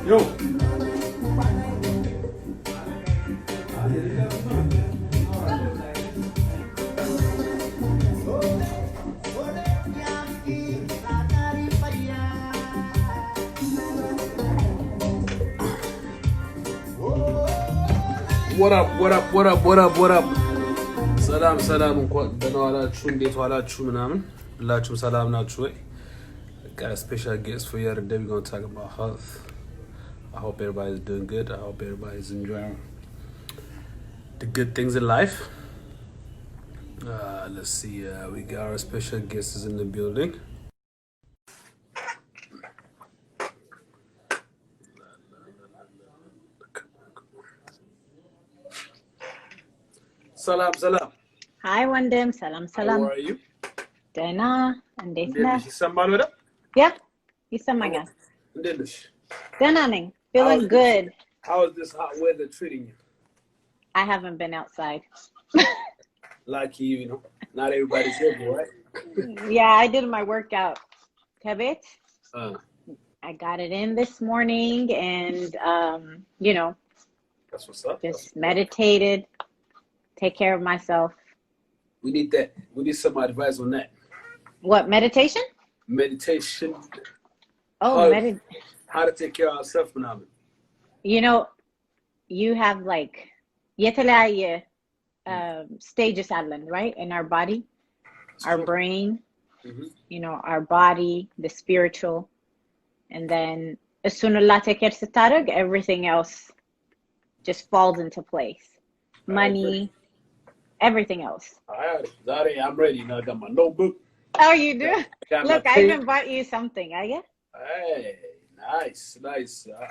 Yo. What up? What up? What up? What up? What up? Salam, salam. እንኳን ደህና ዋላችሁ። እንዴት ዋላችሁ? ምናምን ሁላችሁም ሰላም ናችሁ ወይ? Got a special guest for you today. We're gonna talk about health. I hope everybody's doing good. I hope everybody's enjoying the good things in life. Let's see. We got our special guests in the building. Salam, salam. Hi, Wandem. Salam, salam. How are you? Dana, and Desna. Somebody with it? Yeah, ይሰማኛል. እንዴት ነሽ? Dana, feeling good. How is this hot weather treating you? I haven't been outside. Like you know, not everybody's able, right? Yeah, I did my workout. Kevit. Uh, I got it in this morning, and that's what's up. just meditated, take care of myself. We need that. We need some advice on that. What, meditation? Meditation. Oh, how to take care of ourselves now. You have like የተለያየ stages አለን, right? In our body, our brain, our body, the spiritual, and then እሱን ሁላ take care ስታደርግ everything else just falls into place. Money, everything else. Zare, I'm ready now. I got my notebook. Oh, you do? Look, I even bought you something. I guess. Hey, nice.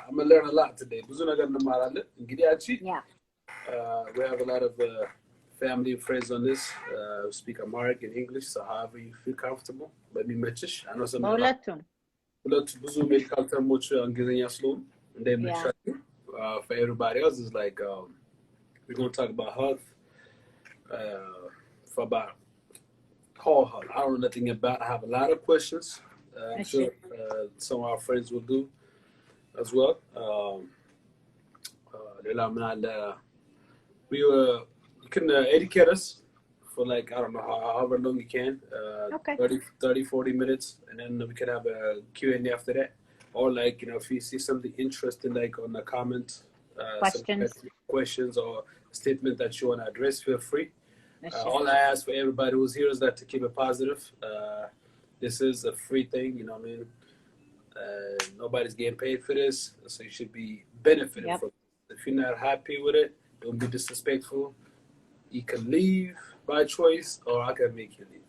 I'm gonna learn a lot today. Yeah. We have a lot of family and friends on this. We speak Amharic and English, so however you feel comfortable. Let me mention. I know some ሁለቱም ብዙ ሜዲካል ተርሞች እንግሊዝኛ ስለሆኑ እንደምንሻቸው. For everybody else, it's like we're gonna talk about health. For about call health. I don't know nothing about. I have a lot of questions. I'm sure some of our friends will do as well. You can educate us for like, I don't know, however long you can. Okay. 30, 40 minutes, and then we can have a Q&A after that. Or like, if you see something interesting, like on a comment, questions or statement that you want to address, feel free. All I ask for everybody who's here is that to keep it positive. This is a free thing, you know what I mean? Nobody's getting paid for this, so you should be benefiting from it. If you're not happy with it, don't be disrespectful. You can leave by choice, or I can make you leave.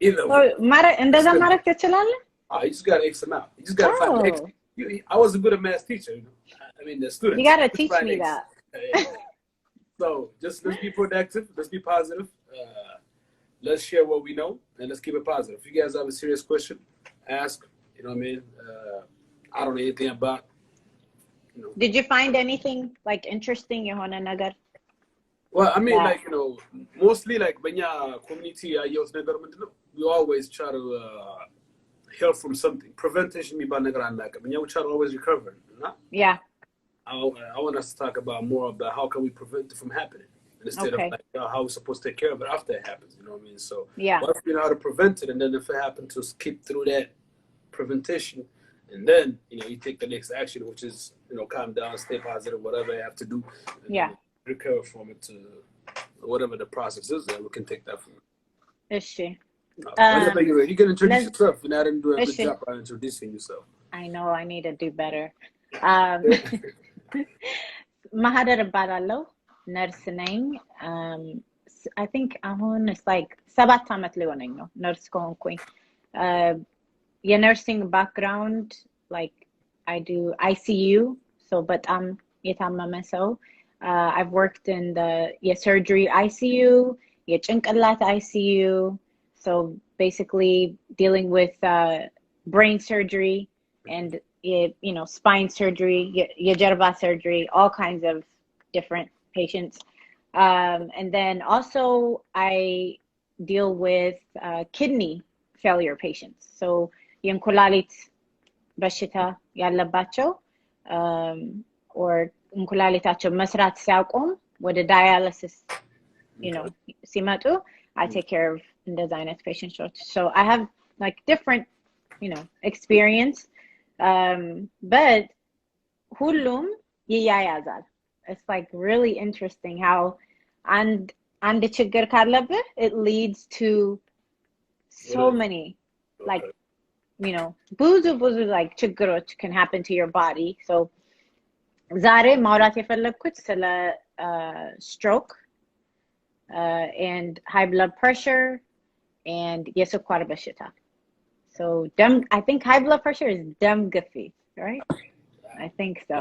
Either way. እንደዛ ማድረግ ትችላለህ? You just gotta X them out. You just gotta find the X. I wasn't good at math teacher, I mean, the students. You gotta teach me that. So just let's be productive. Let's be positive. Let's share what we know, and let's keep it positive. If you guys have a serious question, ask. You know what I mean? I don't know anything about. Did you find anything like interesting የሆነ ነገር? Well, I mean, like, mostly like when your community, we always try to heal from something. Prevention, we try to always recover. Yeah. I want us to talk about more about how can we prevent it from happening instead of like how we're supposed to take care of it after it happens. You know what I mean? So what if we know how to prevent it, and then if it happens, to skip through that prevention, and then you take the next action, which is calm down, stay positive, whatever you have to do, and recover from it to whatever the process is. Then we can take that from. Whenever you're ready, you can introduce yourself. And I didn't do a good job on introducing yourself. I know I need to do better. MAHIDER እባላለሁ፣ ነርስ ነኝ። I think አሁን it's like 7 ዓመት ሊሆነኝ ነው ነርስ ከሆንኩኝ። የነርሲንግ ባክግራውንድ like I do ICU, so በጣም የታመመ ሰው. I've worked in the surgery ICU, የጭንቅላት ICU, so basically dealing with brain surgery and spine surgery, የጀርባ surgery, all kinds of different patients. And then also I deal with kidney failure patients. So የእንኩላሊት በሽታ ያለባቸው or እንኩላሊታቸው መስራት ሲያቆም ወደ dialysis you know ሲመጡ I take care of እንደዛ አይነት patients. So I have like different experience, but ሁሉም ይያያዛል. It's like really interesting how and ችግር ካለብህ it leads to so many like ብዙ like ችግሮች can happen to your body. So ዛሬ ማውራት የፈለግኩት ስለ stroke and high blood pressure and የስኳር በሽታ. So I think high blood pressure is ደም ግፊት, right? I think so.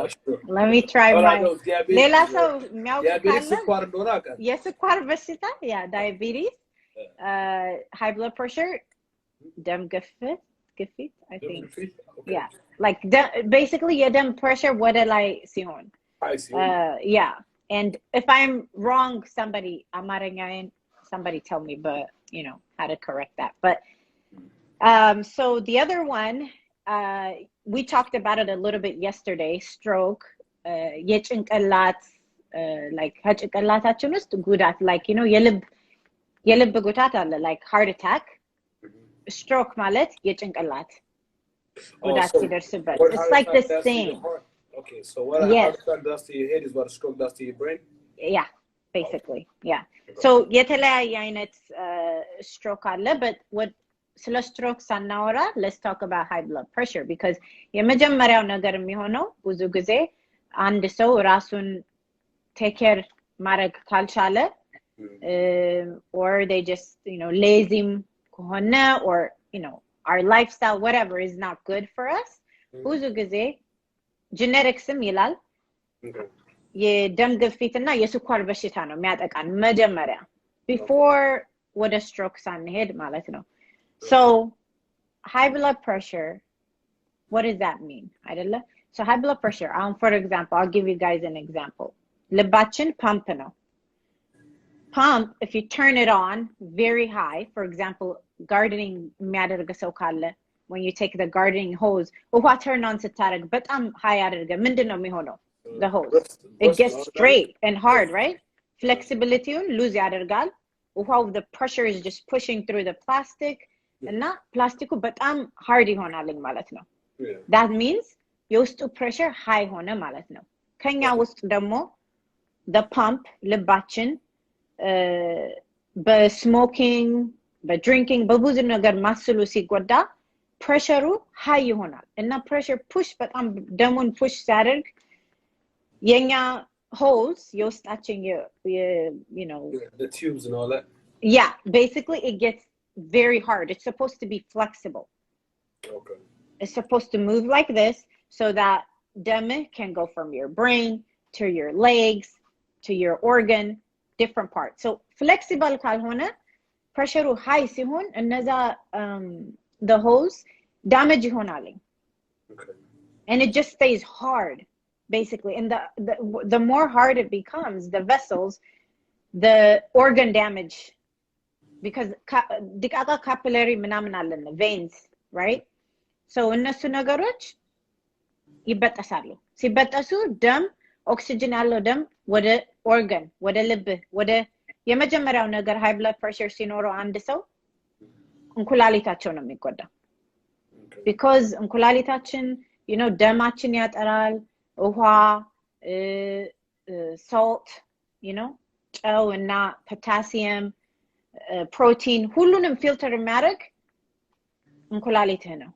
Let me try my ሌላ ሰው የሚያውቅ ካለ የስኳር በሽታ diabetes, high blood pressure, ደም ግፊት, I think. Okay. Yeah, like basically የደም pressure ወደ ላይ ሲሆን. Yeah, and if I'm wrong, somebody tell me, but how to correct that. But so the other one, we talked about it a little bit yesterday. Stroke, የጭንቅላት like ጭንቅላታችን ውስጥ ጉዳት, like የልብ ጉዳት አለ, like heart attack. Stroke ማለት የጭንቅላት ጉዳት ሲደርስበት. It's like the same. Okay, so what a heart attack does to your head is what a stroke does to your brain? Yeah, basically. Yeah. So የተለያየ አይነት stroke አለ, but what ስለ stroke ሳናወራ, let's talk about high blood pressure, because የመጀመሪያው ነገር የሚሆነው ብዙ ጊዜ አንድ ሰው ራሱን take care ማድረግ ካልቻለ, or they just lazy ከሆነ, or our lifestyle, whatever, is not good for us. ብዙ ጊዜ geneticsም ይላል የደም ግፊትና የስኳር በሽታ ነው የሚያጠቃን መጀመሪያ, before ወደ stroke ሳንሄድ ማለት ነው. So high blood pressure, what does that mean? አይደለ? So high blood pressure, for example, I'll give you guys an example. ልባችን ፓምፕ ነው. Pump, if you turn it on very high, for example, gardening የሚያደርግ ሰው ካለ, when you take the gardening hose, ውሃ turn on ስታደርግ በጣም high አድርገ ምንድን ነው የሚሆነው? The hose, it gets straight and hard, right? Flexibilityውን lose ያደርጋል. ውሃው, the pressure is just pushing through the plastic, እና ፕላስቲኩ በጣም hard ይሆናልኝ ማለት ነው. That means የውስጡ pressure high ሆነ ማለት ነው. ከኛ ውስጥ ደግሞ the pump, ልባችን በስሞኪንግ, በድሪንኪንግ, በብዙ ነገር ማስሉ ሲጎዳ ፕሬሸሩ ሃይ ይሆናል, እና ፕሬሸር ፑሽ በጣም ደሙን ፑሽ ሲያደርግ የኛ ሆልስ የውስጣችን the tubes and all that. Yeah, basically it gets very hard. It's supposed to be flexible. Okay. It's supposed to move like this so that ደም can go from your brain to your legs to your organ, different parts. So flexible ካልሆነ ፕሬሸሩ ሃይ ሲሆን እነዛ the hose damage ይሆናልኝ. Okay. And it just stays hard basically, and the more hard it becomes, the vessels, the organ damage, because ድቃቃ capillary ምናምን አለን, veins, right? So እነሱ ነገሮች ይበጠሳሉ. ሲበጠሱ ደም, ኦክሲጅን ያለው ደም ወደ ኦርጋን, ወደ ልብ, ወደ የመጀመሪያው ነገር high blood pressure ሲኖረው አንድ ሰው እንኩላሊታቸው ነው የሚጎዳ. Because እንኩላሊታችን ደማችን ያጠራል, ውሃ, salt, ጨው እና potassium, protein, ሁሉንም ፊልተር የሚያደርግ እንኩላሊትህ ነው.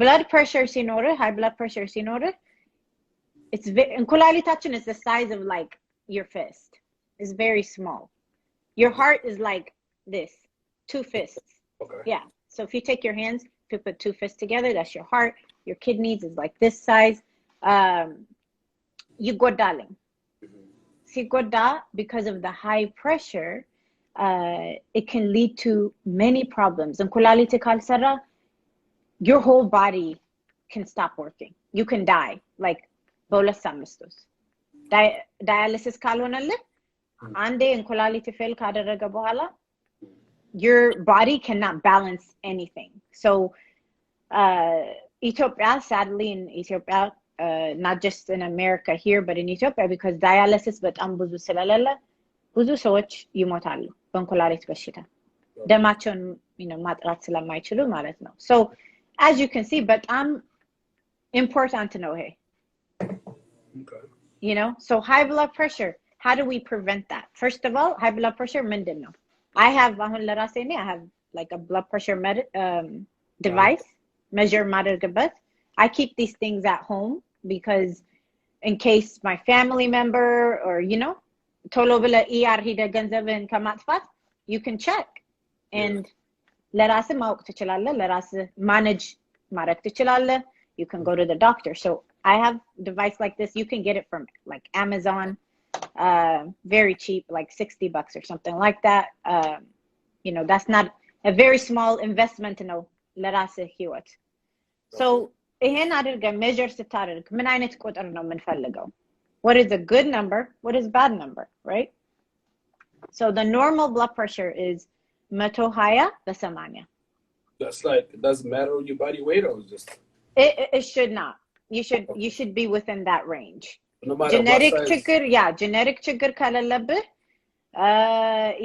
Blood pressure ሲኖርህ, high blood pressure ሲኖርህ, እንኩላሊታችን is the size of like your fist. It's very small. Your heart is like this, 2 fists. Okay. Yeah. So if you take your hands, if you put 2 fists together, that's your heart. Your kidneys is like this size. ይጎዳልኝ. ሲጎዳ, because of the high pressure, it can lead to many problems. እንኩላሊት ካልሰራ, your whole body can stop working. You can die, like በሁለት ሳምንት ውስጥ. dialysis ካልሆነልህ, አንዴ እንኩላሊት ፌል ካደረገ በኋላ your body cannot balance anything. So Ethiopia, sadly in Ethiopia, not just in America here, but in Ethiopia, because dialysis በጣም ብዙ ስለሌለ ብዙ ሰዎች ይሞታሉ በኩላሊት በሽታ ደማቸውን ማጥራት ስለማይችሉ ማለት ነው። So as you can see, በጣም important ነው ይሄ። Okay. So high blood pressure, how do we prevent that? First of all, high blood pressure ምንድን ነው? I have like a blood pressure device, measure ማደርግበት. I keep these things at home because in case my family member or ቶሎ ብለህ ER ሄደህ ገንዘብህን ከማጥፋት you can check and ለራስህ ማወቅ ትችላለህ፣ ለራስህ manage ማድረግ ትችላለህ. You can go to the doctor. So I have a device like this. You can get it from like Amazon, very cheap, like $60 or something like that. That's not a very small investment in ለራስህ ህይወት. So ይሄን አድርገህ measure ስታደርግ ምን አይነት ቁጥር ነው የምንፈልገው? What is a good number? What is bad number, right? So the normal blood pressure is 120/80. That's like, it doesn't matter your body weight, or just it should not. You should be within that range. no matter Genetic what size. ችግር, genetic ችግር ከሌለብህ,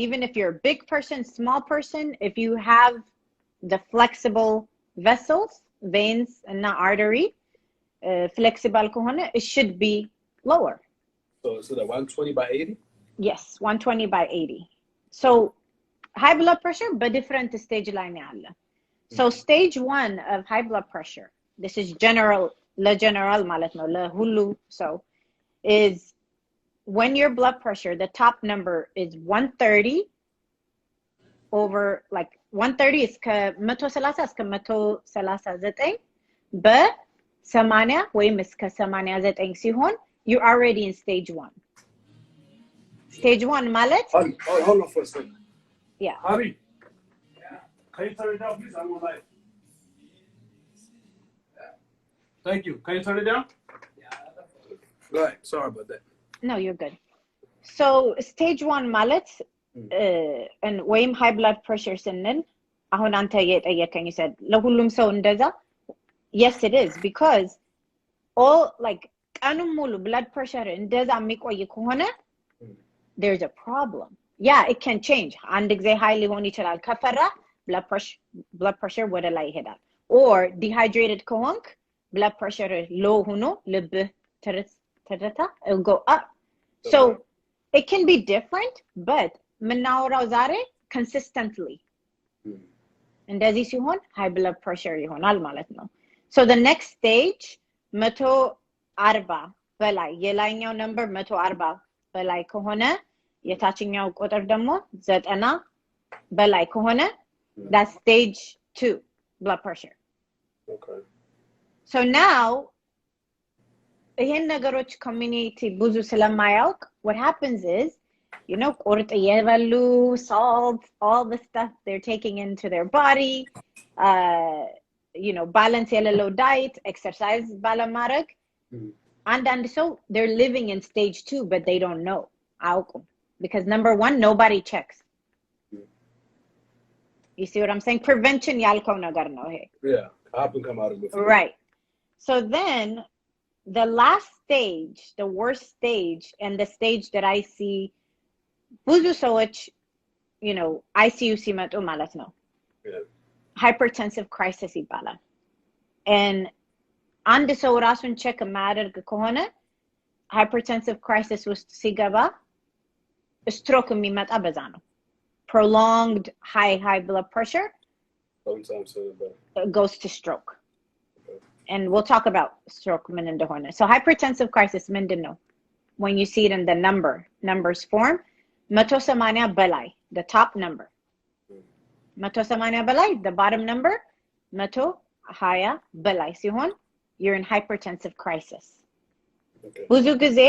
even if you're a big person, small person, if you have the flexible vessels, veins and not artery, flexible ከሆነ, it should be lower. So the 120/80? Yes, 120/80. So high blood pressure, but different stage line ያለ. So stage 1 of high blood pressure, this is general ማለት ነው ለሁሉ ሰው, is when your blood pressure, the top number is 130 over, like 130 እስከ 130 እስከ 139 በ80 ወይም እስከ 89 ሲሆን, you're already in stage 1. Stage 1 ማለት hold on for a second. Yeah. Javi, can you turn it down, please? I'm on live. Thank you. Can you turn it down? Go ahead. Sorry about that. No, you're good. So stage 1 ማለት ወይም high blood pressure ስንል, አሁን አንተ የጠየቀኝ said ለሁሉም ሰው እንደዛ? Yes, it is, because all like ቀኑን ሙሉ blood pressure እንደዛ የሚቆይ ከሆነ there's a problem. Yeah, it can change. አንድ ጊዜ high ሊሆን ይችላል ከፈራ blood pressure ወደ ላይ ይሄዳል. Or dehydrated ከሆንክ blood pressure low ሆኖ ልብህ ትርታ, it'll go up. So it can be different, but ምናወራው ዛሬ consistently እንደዚህ ሲሆን high blood pressure ይሆናል ማለት ነው. So the next stage 140 በላይ, የላይኛው number 140 በላይ ከሆነ, የታችኛው ቁጥር ደግሞ 90 በላይ ከሆነ, that's stage 2 blood pressure. Okay. So now ይሄን ነገሮች community ብዙ ስለማያውቅ, what happens is, ቁርጥ እየበሉ, salt, all the stuff they're taking into their body, balance የሌለው diet, exercise ባለማድረግ, and so they're living in stage 2, but they don't know. Because number 1, nobody checks. You see what I'm saying? Prevention ያልከው ነገር ነው ይሄ. Yeah, happen come out of it. Right. So then the last stage, the worst stage, and the stage that I see ብዙ ሰዎች ICU ሲመጡ ማለት ነው, hypertensive crisis ይባላል. And አንድ ሰው ራሱን ቼክ የማያደርግ ከሆነ hypertensive crisis ውስጥ ሲገባ stroke የሚመጣ በዛ ነው. Prolonged high blood pressure sometimes goes to stroke. Okay. And we'll talk about stroke ምን እንደሆነ. So hypertensive crisis ምንድን ነው? When you see it in the numbers form, 180 በላይ, the top number. 180 በላይ, the bottom number 120 በላይ ሲሆን, you're in hypertensive crisis. Okay. ብዙ ጊዜ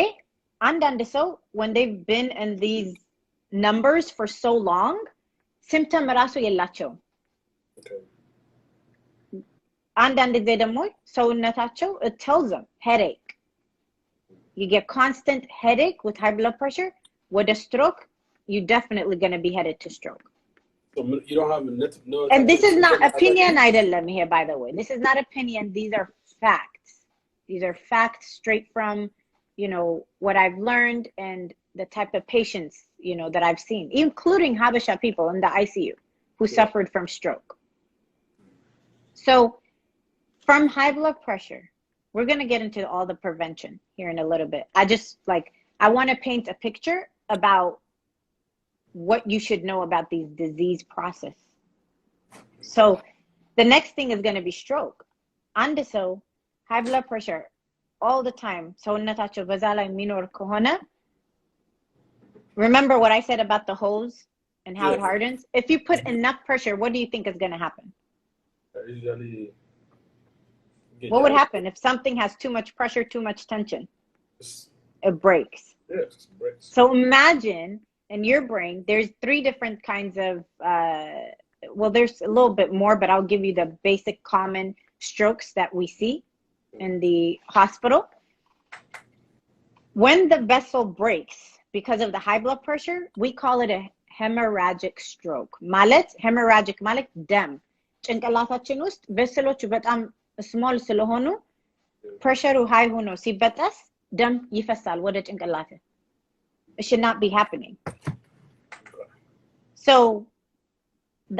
አንዳንድ ሰው, when they've been in these numbers for so long, symptom ራሱ የላቸውም. Okay. አንዳንድ ጊዜ ደግሞ ሰውነታቸው, it tells them headache. You get constant headache with high blood pressure. With a stroke, you're definitely going to be headed to stroke. So you don't have no. And this is not opinion, አይደለም here, by the way. This is not opinion. These are facts. These are facts straight from, you know, what I've learned and the type of patients, you know, that I've seen, including Habesha people in the ICU who suffered from stroke. So from high blood pressure, we're going to get into all the prevention here in a little bit. I want to paint a picture about what you should know about these disease process. So the next thing is going to be stroke. And so high blood pressure all the time. So remember what I said about the hose and how it hardens? If you put enough pressure, what do you think is going to happen? What would happen if something has too much pressure, too much tension? It breaks. Yes, it breaks. So imagine in your brain, there's 3 different kinds of, well, there's a little bit more, but I'll give you the basic common strokes that we see in the hospital. When the vessel breaks because of the high blood pressure, we call it a hemorrhagic stroke. Hemorrhagic ማለት ደም ጭንቅላታችን ውስጥ ቬሰሎቹ በጣም ስሞል ስለሆኑ ፕሬሸሩ ሃይ ሆኖ ሲበጠስ ደም ይፈሳል ወደ ጭንቅላት. It should not be happening. So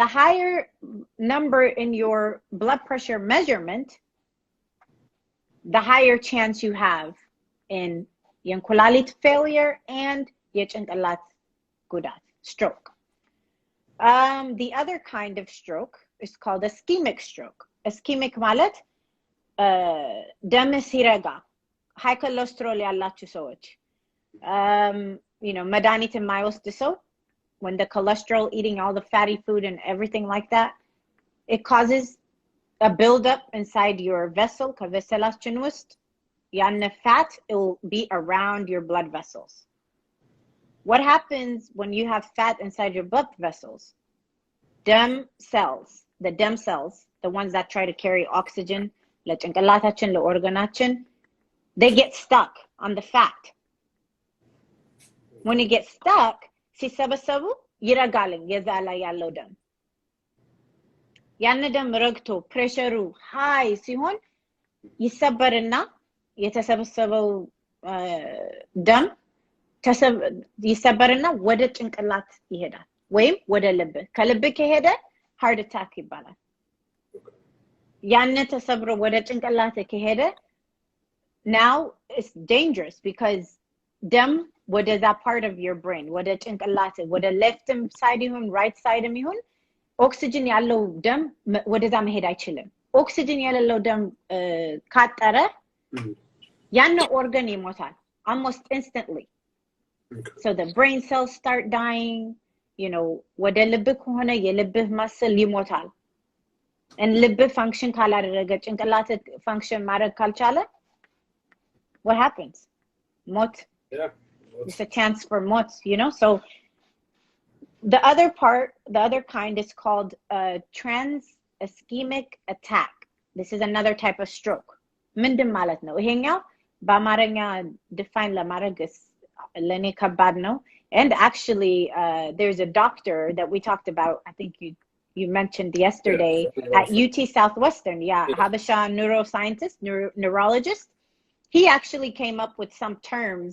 the higher number in your blood pressure measurement, the higher chance you have in የእንኩላሊት failure and የጭንቅላት ጉዳት, stroke. The other kind of stroke is called ischemic stroke. Ischemic ማለት ደም ሲረጋ high cholesterol ያላችሁ ሰዎች, you know, መድኃኒት የማይወስድ ሰው, when the cholesterol eating all the fatty food and everything like that, it causes a buildup inside your vessel. ከቬሰላችን ውስጥ ያነ fat, it will be around your blood vessels. What happens when you have fat inside your blood vessels? Dem cells, the ones that try to carry oxygen, ለጭንቅላታችን ለኦርጋናችን, they get stuck on the fat. When it gets stuck, ሲሰበሰቡ ይረጋል የዛላ ያለው ደም. ያን ደም ረግቶ ፕሬሸሩ ሃይ ሲሆን ይሰበርና የተሰበሰበው ደም ይሰበርና ወደ ጭንቅላት ይሄዳል ወይም ወደ ልብ. ከልብ ከሄደ ሃርት አታክ ይባላል. ያን ተሰብሮ ወደ ጭንቅላት ከሄደ now it's dangerous because ደም ወደ that part of your brain, ወደ ጭንቅላት, ወደ left side ይሁን right side ይሁን, ኦክሲጅን ያለው ደም ወደዛ መሄድ አይችልም. ኦክሲጅን የሌለው ደም ካጠረ ያን organ ይሞታል almost instantly. So the brain cells start dying, you know, ወደ ልብ ከሆነ የልብህ muscle ይሞታል. and ልብ function ካላደረገ ጭንቅላት function ማድረግ ካልቻለ, what happens? ሞት. It's a chance for ሞት, you know. So the other kind is called trans-ischemic attack. This is another type of stroke. ምንድን ማለት ነው? ይሄኛው በአማርኛ define ለማድረግ ለኔ ከባድ ነው. And actually, there's a doctor that we talked about, I think you mentioned yesterday, at UT Southwestern. Habesha neuroscientist, neurologist. He actually came up with some terms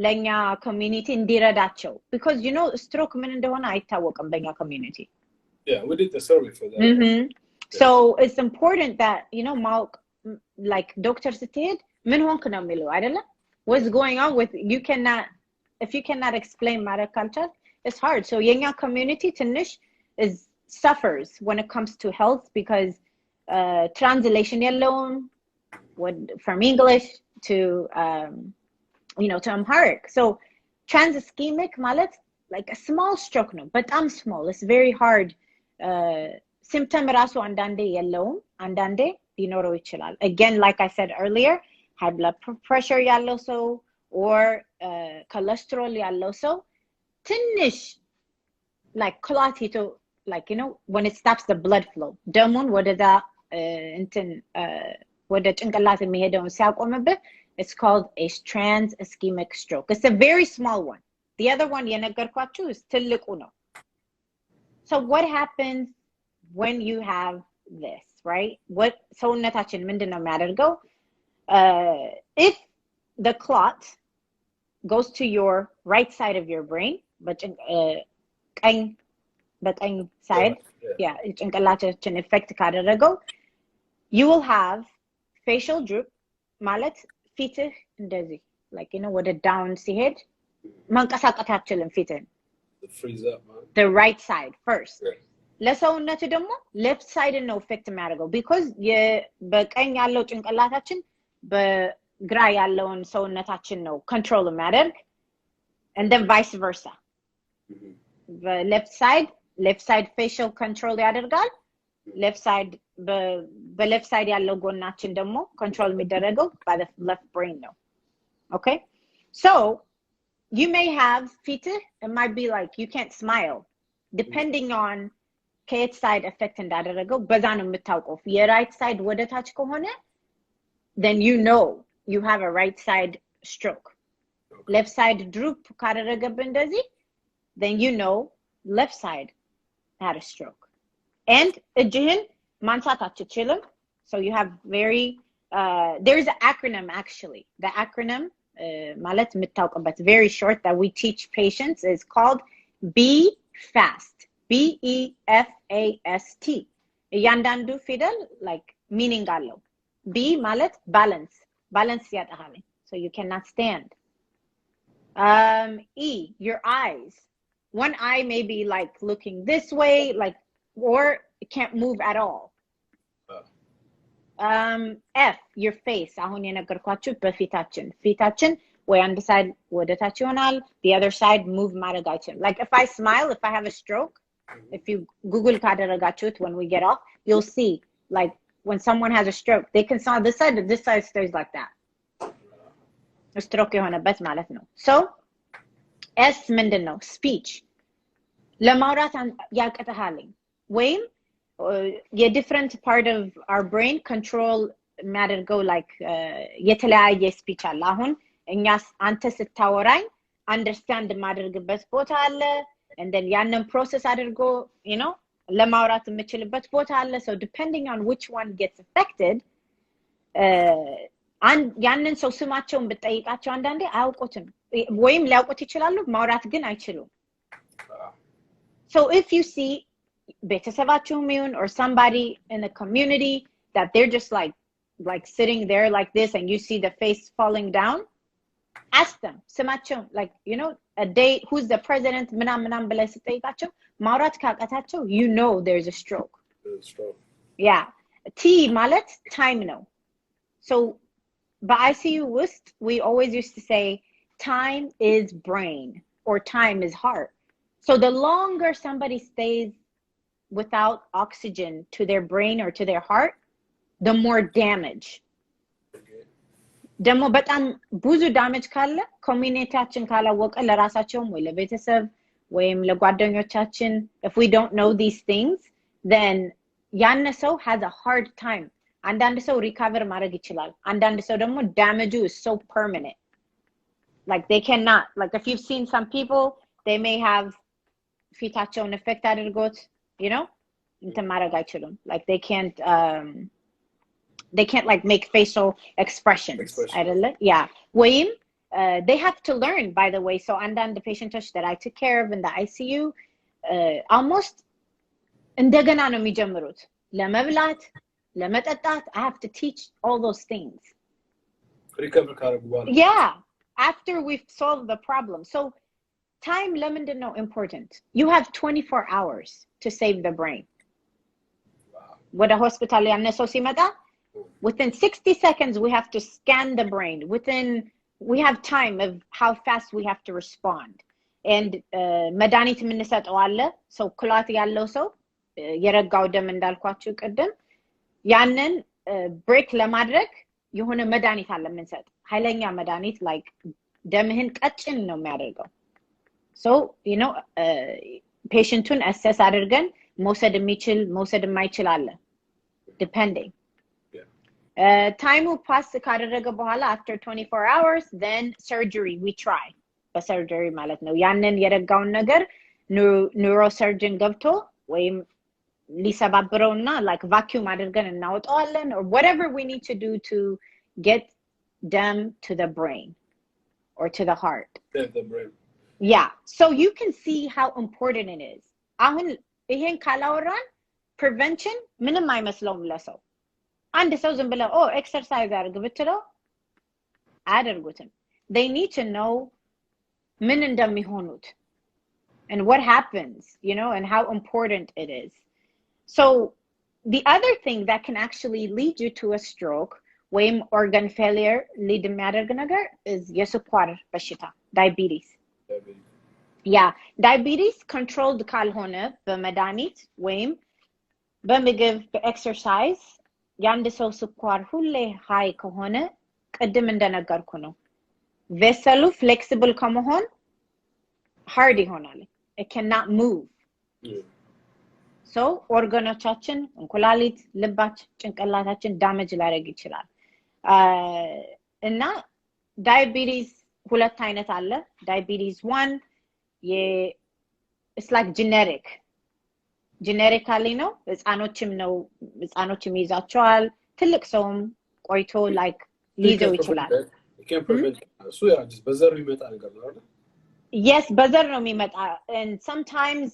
ለኛ community እንዲረዳቸው, because you know stroke ምን እንደሆነ አይታወቅም በኛ community. Yeah, we did the survey for that. So it's important that, you know, ማወቅ, like doctor ስትሄድ ምን ሆንክ ነው የሚለው አይደለ? What's going on with you? If you cannot explain matter culture, it's hard. So የኛ community ትንሽ suffers when it comes to health because translation የለውም from English to you know, to Amharic. So trans-ischemic ማለት like a small stroke ነው, በጣም small. It's very hard. Symptom ራሱ አንዳንዴ የለውም, አንዳንዴ ሊኖረው ይችላል. Again, like I said earlier, high blood pressure ያለው ሰው or cholesterol ያለው ሰው ትንሽ like clot ሂቶ, like, you know, when it stops the blood flow, ደሙን ወደዛ እንትን ወደ ጭንቅላት የሚሄደውን ሲያቆምብህ, it's called a trans-ischemic stroke. It's a very small one. The other one የነገርኳችሁ is ትልቁ ነው. So what happens when you have this, right? What ሰውነታችን ምንድነው የሚያደርገው? If the clot goes to your right side of your brain, but ቀኝ side, yeah, ጭንቅላታችን effect ካደረገው, you will have facial droop ማለት ፊትህ እንደዚህ like you know ወደ down ሲሄድ መንቀሳቀስ አትችልም ፊትህን. Freeze up, man. The right side first. ለሰውነት ደግሞ left side ነው effect የሚያደርገው because በቀኝ ያለው ጭንቅላታችን በግራ ያለውን ሰውነታችን ነው control የሚያደርግ, and then vice versa. The left side facial control ያደርጋል, left side በleft side ያለው ጎናችን ደግሞ control የሚደረገው by the left brain ነው. Okay, so you may have fitih, it might be like you can't smile depending on ከየት side effect እንዳደረገው በዛ ነው የምታውቀው. የራይት ሳይድ ወደ ታች ከሆነ then you know you have a right side stroke. Left side droop ካደረገብህ እንደዚህ then you know left side had a stroke. And እጅህን ማንሳት አትችልም. So you have very there's an acronym actually. The acronym ማለት የምታውቅበት very short that we teach patients is called B FAST. BEFAST. እያንዳንዱ ፊደል like meaning አለው. B ማለት balance ያጣሃል. So you cannot stand. E, your eyes. One eye may be like looking this way, like, or it can't move at all. F, your face. አሁን የነገርኳችሁ በፊታችን ወይ አንድ side ወደ ታች ይሆናል, the other side move ማድረግ አይችልም. Like if I smile, if I have a stroke, if you Google ካደረጋችሁት when we get off, you'll see like when someone has a stroke, they can smile this side stays like that. stroke የሆነበት ማለት ነው. So S ምንድን ነው? speech. ለማውራት ያቅትሃል ወይም የdifferent part of our brain control የሚያደርገው like የተለያየ speech አለ. አሁን እኛስ አንተ ስታወራኝ understand ማድረግበት ቦታ አለ, and then ያንን process አድርጎ you know ለማውራት የምችልበት ቦታ አለ. So depending on which one gets affected, ያንን ሰው ስማቸውን ብትጠይቃቸው አንዳንዴ አያውቁትም ወይም ሊያውቁት ይችላሉ, ማውራት ግን አይችሉም. So if you see ቤተሰባችሁም ይሁን or somebody in the community that they're just like sitting there like this and you see the face falling down, ask them ስማቸውን like you know a day who's the president ምናምን ብለህ ስጠይቃቸው ማውራት ካቃታቸው you know there's a stroke. Yeah. T ማለት time ነው. So በICU ውስጥ we always used to say time is brain or time is heart. So the longer somebody stays without oxygen to their brain or to their heart, the more damage. ደግሞ በጣም ብዙ ዳሜጅ ካለ ኮሚኒቲያችን ካላወቀ ለራሳቸውም ወይ ለቤተሰብ ወይም ለጓደኞቻችን if we don't know these things, then ያን ሰው has a hard time. አንዳንድ ሰው ሪካቨር ማድረግ ይችላል, አንዳንድ ሰው ደግሞ damage is so permanent, like they cannot, like if you've seen some people, they may have ፊታቸውን effect አድርጎት you know እንትን ማድረግ አይችሉም, like they can't like make facial expressions. አይደለ? Yeah. ወይም they have to learn, by the way. So አንዳንድ patients that I took care of in the ICU almost እንደገና ነው የሚጀምሩት ለመብላት ለመጠጣት. I have to teach all those things. Recover ካደረጉ በኋላ. Yeah, after we've solved the problem. So time ለምንድን ነው important? You have 24 hours to save the brain. ወደ ሆስፒታል ያነ ሰው ሲመጣ within 60 seconds we have to scan the brain. We have time of how fast we have to respond. And መድኃኒት የምንሰጠው አለ. So ክላት ያለው ሰው የረጋው ደም እንዳልኳችሁ ቅድም ያንን ብሬክ ለማድረግ የሆነ መድኃኒት አለ የምንሰጥ, ኃይለኛ መድኃኒት like ደምህን ቀጭን ነው የሚያደርገው. So you know patientun assess አድርገን መውሰድ የሚችል መውሰድ የማይችል አለ depending. Time pass ካደረገ በኋላ after 24 hours, then surgery we try. በሰርጀሪ ማለት ነው ያንን የረጋውን ነገር ኒውሮሰርጅን ገብቶ ወይም ሊሰባብረውና like vacuum አድርገን እናወጣዋለን or whatever we need to do to get them to the brain or to the heart. The brain. Yeah, so you can see how important it is. አሁን ይሄን ካላወራን prevention ምንም አይመስለውም ለሰው አንድ ሰው ዝም ብለው exercise አድርግ ብትለው አያደርጉትም. They need to know ምን እንደሚሆኑት and what happens, you know, and how important it is. So the other thing that can actually lead you to a stroke ወይም organ failure lead የሚያደርግ ነገር is የስኳር በሽታ diabetes. Yeah, diabetes controlled ካልሆነ በመድኃኒት ወይም በምግብ በኤክሰርሳይዝ ያንድ ሰው ስኳር ሁሌ ሃይ ከሆነ ቅድም እንደነገርኩ ነው ቬሰሉ flexible ከመሆን hard ይሆናል. It cannot move. So organoቻችን እንኩላሊት ልባችን ጭንቅላታችን ዳሜጅ ሊያደርግ ይችላል. እና diabetes ሁለት አይነት አለ. diabetes 1 it's like genetically ነው ህፃኖችም ይዛቸዋል ትልቅ ሰውም ቆይቶ like ሊይዘው ይችላል. You can prevent so yeah just በዘር ይመጣ ነገር ነው አይደል? Yes, በዘር ነው የሚመጣ and sometimes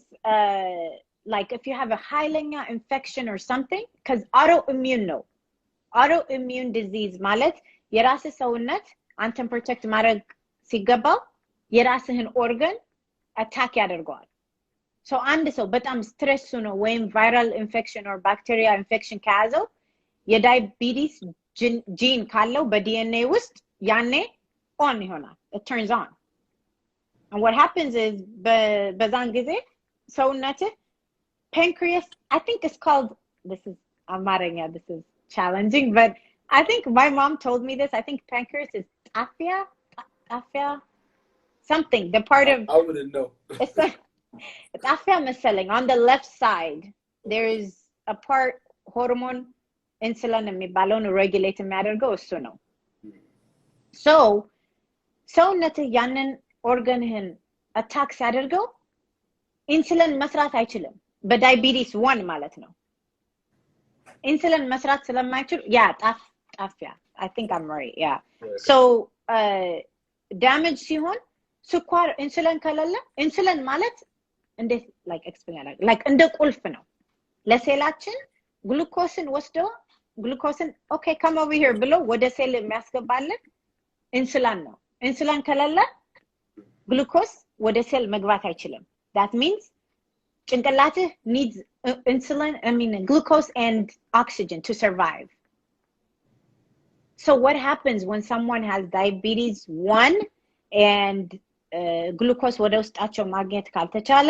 like if you have a highlinger infection or something cuz autoimmune disease ማለት የራስ ሰውነት አንተን protect ማድረግ ሲገባው የራስህን organ attack ያደርገዋል. So አንድ ሰው በጣም ስትሬስ ነው ወይም viral infection or bacteria infection ከያዘው የdiabetes gene ካለው በDNA ውስጥ ያኔ on ይሆናል. It turns on. And what happens is በዛን ጊዜ ሰውነትህ pancreas, I think it's called, this is amaranya, this is challenging, but I think my mom told me this. I think pancreas is tafia, something. The part of I wouldn't know. It's tafia meselling. On the left side, there is a part hormone insulin የሚባለውን regulate የሚያደርገው እሱ ነው. So ሰውነትህ ያንን ኦርጋንህን አታክ ሲያደርገው ኢንሱሊን መስራት አይችልም. በዳያቢቲስ 1 ማለት ነው. ኢንሱሊን መስራት ስለማይችል ጣፊያ I think I'm right. Yeah. So damage ሲሆን ስኳር ኢንሱሊን ከሌለ ኢንሱሊን ማለት እንዴት like explain like እንደ ቁልፍ ነው ለሴላችን ግሉኮስን ወስዶ ግሉኮስን okay come over here ብሎ ወደ ሴል የሚያስገባልን ኢንሱሊን ነው. ኢንሱሊን ከሌለ ግሉኮስ ወደ ሴል መግባት አይችልም. That means ጭንቅላትህ needs insulin, glucose and oxygen to survive. So what happens when someone has diabetes 1 and glucose ወደ ውስጣቸው ማግኘት ካልተቻለ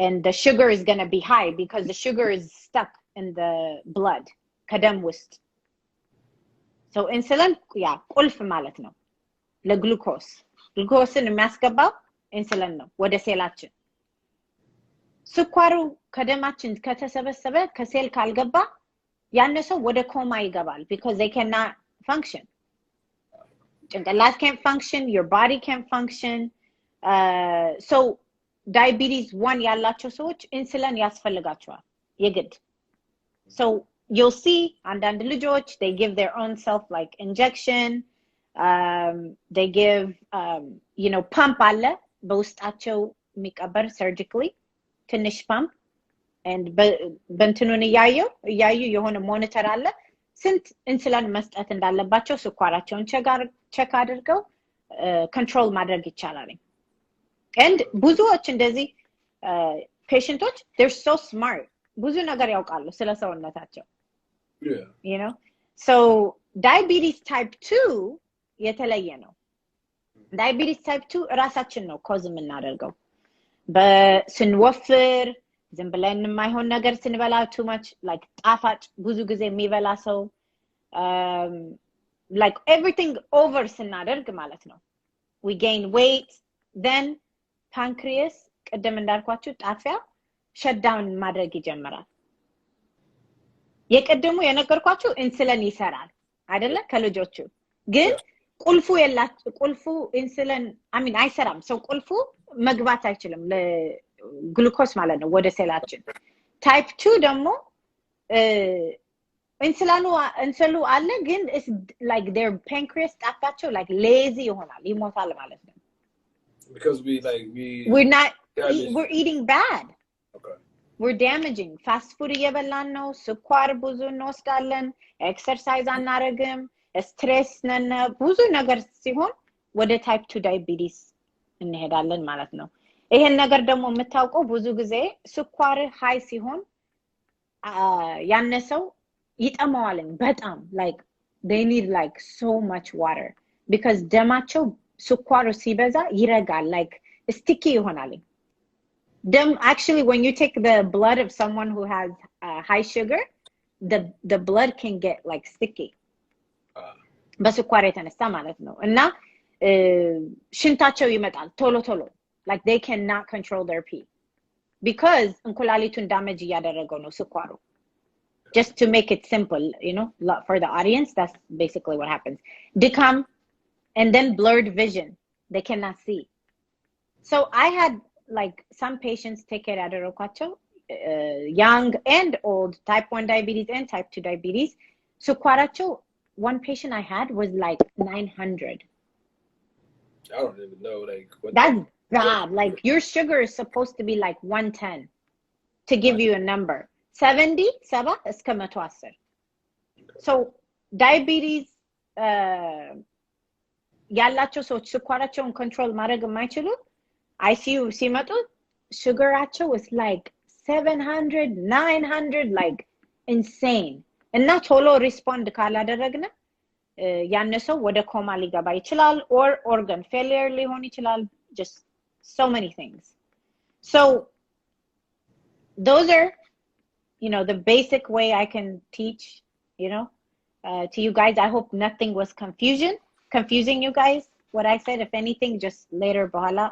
and the sugar is going to be high because the sugar is stuck in the blood ከደም ውስጥ. So insulin ቁልፍ ማለት ነው ለግሉኮስ. ግሉኮስን የሚያስገባው ኢንሱሊን ነው ወደ ሴላችን. ስኳሩ ከደማችን ከተሰበሰበ ከሴል ካልገባ ያነሰው ወደ ኮማ ይገባል because they cannot function. ጭንቅላት can't function, your body can't function. So diabetes 1 ያላቸው ሰዎች ኢንሱሊን ያስፈልጋቸዋል የግድ. So you'll see አንዳንድ ልጆች they give their own self like injection. They give you know pump አለ በውስጣቸው የሚቀበር surgically ትንሽ pump and በእንትኑን እያዩ የሆነ ሞኒተር አለ ስንት ኢንሱሊን መስጠት እንዳለባቸው ስኳራቸውን ቼክ አድርገው control ማድረግ ይቻላል. and ብዙዎች እንደዚህ patients they're so smart ብዙ ነገር ያውቃሉ ስለ ሰውነታቸው. You know, so diabetes type 2 የተለየ ነው. diabetes type 2 ራሳችን ነው ኮዝ የምናደርገው በስንወፍር ዝም ብለን የማይሆን ነገር ስንበላ too much like ጣፋጭ ብዙ ጊዜ የሚበላ ሰው like everything over ስናደርግ ማለት ነው we gain weight then pancreas ቀደም እንዳልኳችሁ ጣፊያ shut down ማድረግ ይጀምራል. የቀደሙ የነገርኳችሁ ኢንሱሊን ይሰራል አይደለ ከልጆቹ ግን ቁልፉ ኢንሱሊን አይሰራም. ሰው ቁልፉ መግባት አይችልም ለግሉኮስ ማለት ነው ወደ ሴላችን ታይፕ 2 ደግሞ እንስሉ አለ ግን it's like their pancreas ጣፋቸው like lazy ይሆናል ይሞታል ማለት ነው because we're eating bad. Okay. We're damaging. Fast food እየበላን ነው ስኳር ብዙ እንወስዳለን ኤክሰርሳይዝ አናረግም ስትሬስ ነን ብዙ ነገር ሲሆን ወደ ታይፕ 2 ዳያቢቲስ እንሄዳለን ማለት ነው ይሄን ነገር ደግሞ የምታውቀው ብዙ ጊዜ ስኳር ሃይ ሲሆን ያነሰው ይጠማዋልን በጣም like they need like so much water because ደማቸው ስኳሩ ሲበዛ ይረጋል like sticky ይሆናል actually when you take the blood of someone who has high sugar the blood can get like sticky በስኳር የተነሳ ማለት ነው እና ሽንታቸው ይመጣል ቶሎ like they cannot control their pee because እንኩላሊቱን ዳሜጅ እያደረገው ነው ስኳሩ just to make it simple you know for the audience that's basically what happens ድካም and then blurred vision they cannot see so I had like some patients take it adarokwacho young and old type 1 diabetes and type 2 diabetes sukwaracho one patient I had was like 900 I don't even know like that's bad like your sugar is supposed to be like 110 to give you a number 70 እስከ 110 so diabetes ያላቸው ሰዎች ስኳራቸውን ኮንትሮል ማድረግ የማይችሉ ICU ሲመጡ ሱጋራቸው is like 700 900 like insane እና ቶሎ ሪስፖንድ ካላደረግነ ያነሰው ወደ ኮማ ሊገባ ይችላል or organ failure ሊሆን ይችላል just so many things so those are you know the basic way I can teach you know to you guys I hope nothing was confusing you guys what I said if anything just later bahala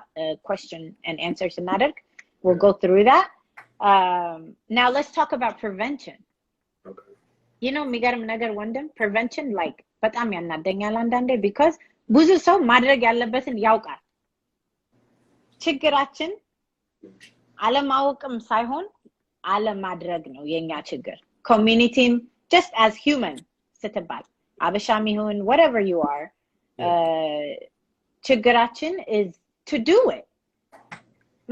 question and answer scenario we'll go through that now let's talk about prevention okay you know migaram nagar wandam prevention like በጣም ያናደኛል አንዳንዴ because ብዙ ሰው ማድረግ ያለበትን ያውቃል ችግራችን አለማወቅም ሳይሆን አለማድረግ ነው የኛ ችግር communityም just as human ስትባል አበሻም ይሁን whatever you are ችግራችን is to do it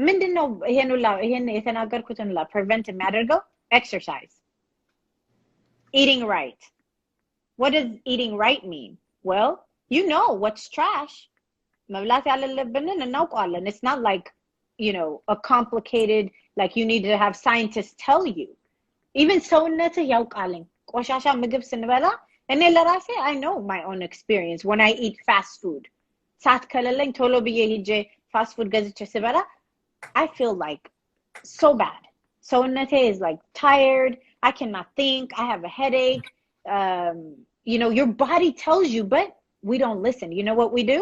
ምንድነው ይሄን የተናገርኩትን prevent የሚያደርገው exercise eating right what does eating right mean well you know what's trash መብላት ያለብንን እናውቃለን it's not like you know a complicated like you need to have scientists tell you even ሰውነትህ ያውቃልኝ ቆሻሻ ምግብ ስንበላ እኔ ለራሴ I know my own experience when I eat fast food ሳት ከለለኝ ቶሎ ብዬ ሄጄ fast food ገዝቼ ስበላ I feel like so bad ሰውነቴ is like tired I cannot think I have a headache you know your body tells you but we don't listen you know what we do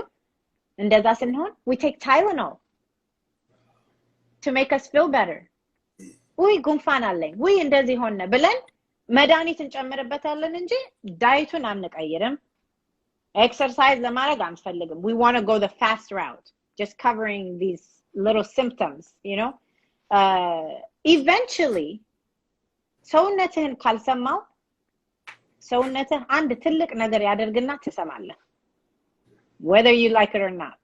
እንደዛ ስንሆን we take Tylenol to make us feel better ወይ ጉንፋን አለኝ ወይ እንደዚህ ሆነ ብለን መድኃኒት እንጨምርበታለን እንጂ ዳይቱን አንቀይርም exercise ለማድረግ አንፈልግም we want to go the fast route just covering these little symptoms you know eventually ሰውነትህን ካልሰማው ሰውነትህ አንድ ትልቅ ነገር ያደርግና ትሰማለህ whether you like it or not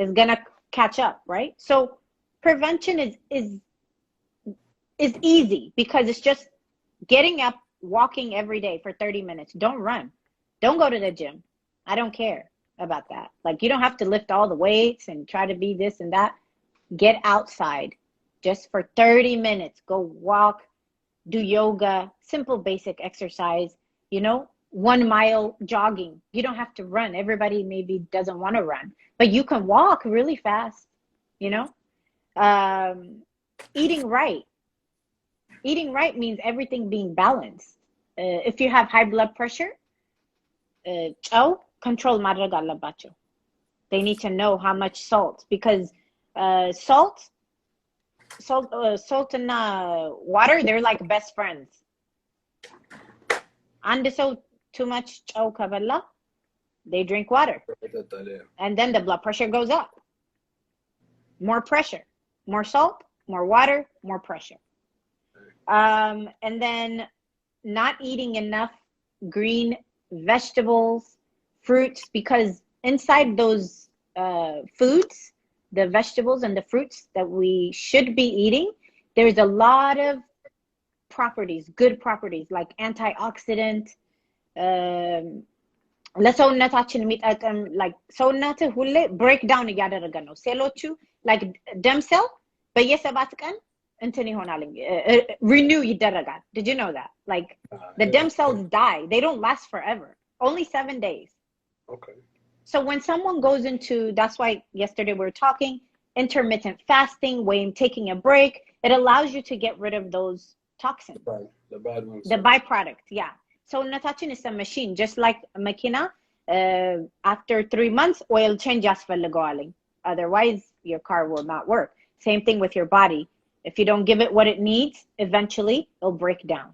is going to catch up right so prevention is easy because it's just getting up walking every day for 30 minutes don't run don't go to the gym I don't care about that like you don't have to lift all the weights and try to be this and that get outside just for 30 minutes go walk do yoga simple basic exercise you know 1 mile jogging you don't have to run everybody maybe doesn't want to run but you can walk really fast you know eating right means everything being balanced if you have high blood pressure ጨው control ማድረግ አለባቸው they need to know how much salt because salt and water they're like best friends and so too much ጨው ከበላ they drink water and then the blood pressure goes up more pressure more salt more water more pressure And then not eating enough green vegetables, fruits, because inside those foods, the vegetables and the fruits that we should be eating, there's a lot of properties, good properties, like antioxidant, ለሰውነታችን የሚጠቅም like ሰውነትህ ሁሌ break down እያደረገ ነው ሴሎቹ like ደም cell በየ7 ቀን እንትን ይሆናል renew ይደረጋል. Did you know that? Like the dam cells die. They don't last forever. Only 7 days. Okay. So when someone goes into, that's why yesterday we were talking, intermittent fasting, when taking a break, it allows you to get rid of those toxins. The bad ones. The byproduct, yeah. So natachin is a machine, just like a makina. After 3 months, oil change yasfallegawali. Otherwise, your car will not work. Same thing with your body. If you don't give it what it needs, eventually it'll break down.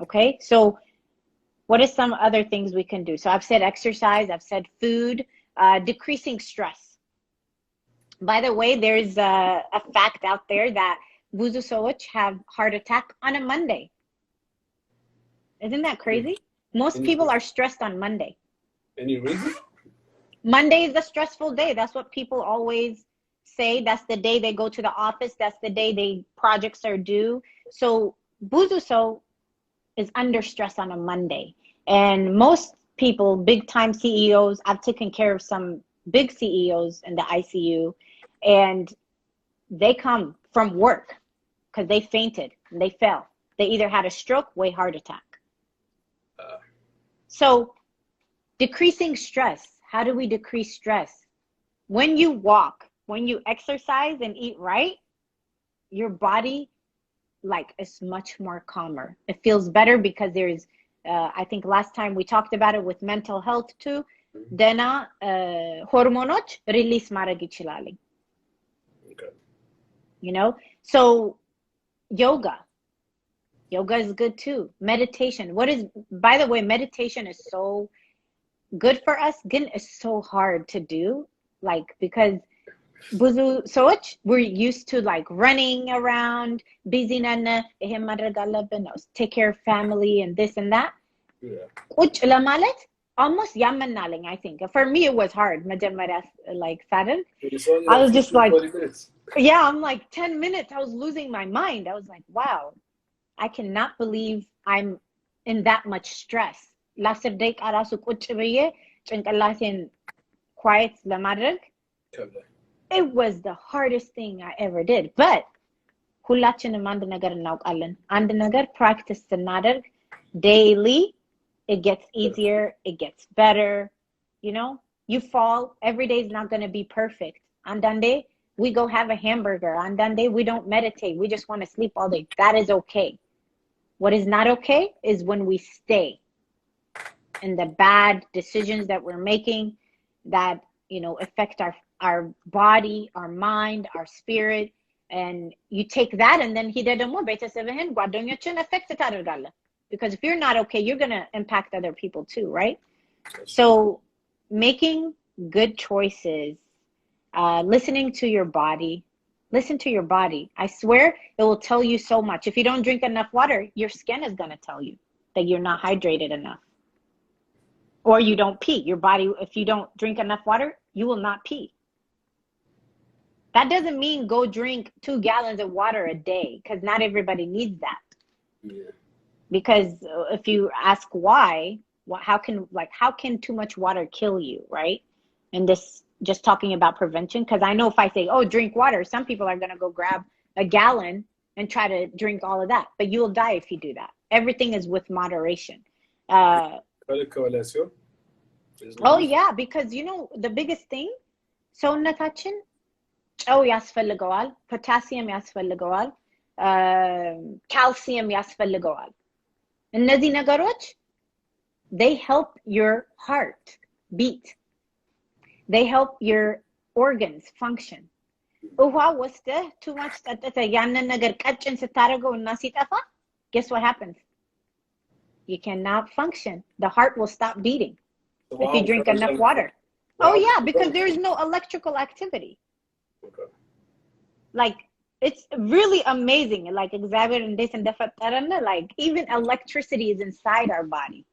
Okay, so what are some other things we can do? So I've said exercise, I've said food, decreasing stress. By the way, there's a fact out there that Buzu Soch have heart attack on a Monday. Isn't that crazy? Most people are stressed on Monday. Any reason? Monday is a stressful day. That's what people always say. That's the day they go to the office. That's the day projects are due. So Buzu Soch is under stress on a Monday. And most people, big time CEOs, I've taken care of some big CEOs in the ICU, and they come from work because they fainted and they fell. They either had a stroke or a heart attack. So decreasing stress. How do we decrease stress? When you walk, when you exercise and eat right, your body is much more calmer. It feels better because there's I think last time we talked about it with mental health too. Dena hormonoch release ማድረግ ይችላል. Okay. You know, so yoga is good too. Meditation. By the way, meditation is so good for us. Again, it's so hard to do, because Buzu Soch, we're used to running around, busy nana, take care of family and this and that. Yeah. Almost yamanaling, I think. For me, it was hard. Saturday. I was just yeah, I'm 10 minutes. I was losing my mind. I was like, wow, I cannot believe I'm in that much stress. Last day, arasu kuchbiye, chinkalasin quiet lamadreg. It was the hardest thing I ever did. But ሁላችንም አንድ ነገር እናውቃለን. አንድ ነገር practice ስናደርግ daily, it gets easier, it gets better. You know, you fall, every day is not going to be perfect. Andande, we go have a hamburger. Andande, we don't meditate. We just want to sleep all day. That is okay. What is not okay is when we stay in the bad decisions that we're making that, affect our body, our mind, our spirit. And you take that and then affect it. Because if you're not okay, you're going to impact other people too, right? So making good choices, listening to your body. Listen to your body. I swear it will tell you so much. If you don't drink enough water, your skin is going to tell you that you're not hydrated enough. Or you don't pee. Your body, if you don't drink enough water, you will not pee. That doesn't mean go drink 2 gallons of water a day, because not everybody needs that. Yeah. Because if you ask why, how can too much water kill you, right? And this, just talking about prevention, because I know if I say, oh, drink water, some people are going to go grab a gallon and try to drink all of that. But you'll die if you do that. Everything is with moderation. Oh, yeah, because, the biggest thing, ሰውነታችን ጨው ያስፈልገዋል, potassium ያስፈልገዋል, calcium ያስፈልገዋል. እነዚህ ነገሮች, they help your heart beat. They help your organs function. ውሃ ወስደህ too much ጠጥተህ ያንን ነገር ቀጭን ስታደርገው እና ሲጠፋ, guess what happens? You cannot function. The heart will stop beating if you drink enough water. Oh yeah, because there is no electrical activity. Okay. it's really amazing. Like like even electricity is inside our body.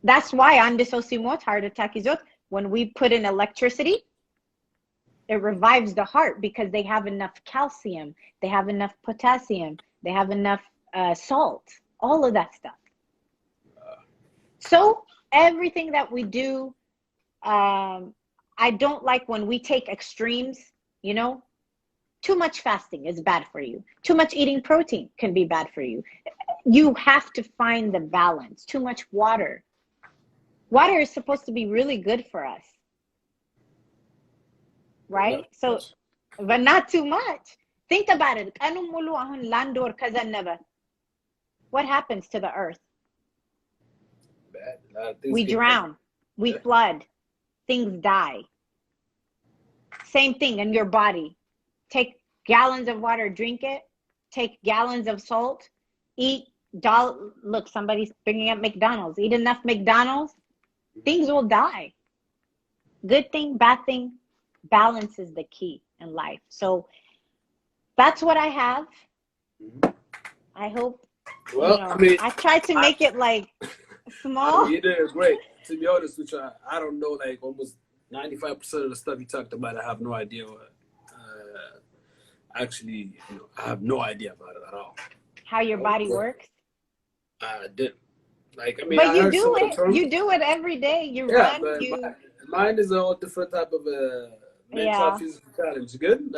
That's why on this heart attack is when we put in electricity, it revives the heart because they have enough calcium, they have enough potassium, they have enough salt, all of that stuff. So everything that we do, I don't like when we take extremes, you know. Too much fasting is bad for you. Too much eating protein can be bad for you. You have to find the balance. Too much water. Water is supposed to be really good for us. Right? So, but not too much. Think about it. What happens to the earth? We drown. We flood. Things die. Same thing in your body. Take gallons of water, drink it. Take gallons of salt. Eat. Look, somebody's bringing up McDonald's. Eat enough McDonald's. Things will die. Good thing, bad thing. Balance is the key in life. So that's what I have. I hope. Well, I mean, I tried to make it like small. I mean, you did great. To be honest with you, I don't know, like almost 95% of the stuff you talked about. I have no idea what. Actually, I have no idea about it at all. How your body works? I didn't. Like, I mean, but you do it. You do it every day. You run. But mine is a whole different type of mental physical challenge. Good.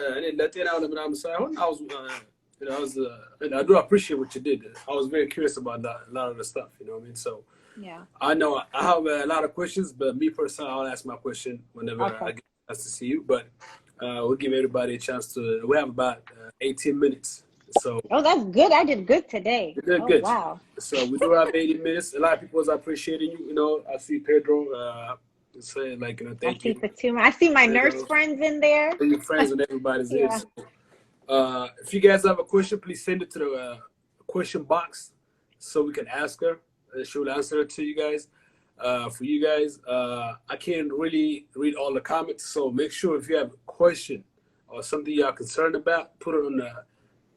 I do appreciate what you did. I was very curious about a lot of the stuff. You know what I mean? So yeah. I know I have a lot of questions, but me personally, I'll ask my question whenever I get a chance to see you. But we'll give everybody a chance to. We have about 18 minutes. So. Oh, that's good. I did good today. You did good. Wow. So we do have 80 minutes. A lot of people is appreciating you. You know, I see Pedro saying like, thank you. I see my nurse friends in there. Your friends and everybody's there. So, if you guys have a question, please send it to the question box so we can ask her. She will answer it to you guys. For you guys, I can't really read all the comments, so make sure if you have a question or something you are concerned about, put it on the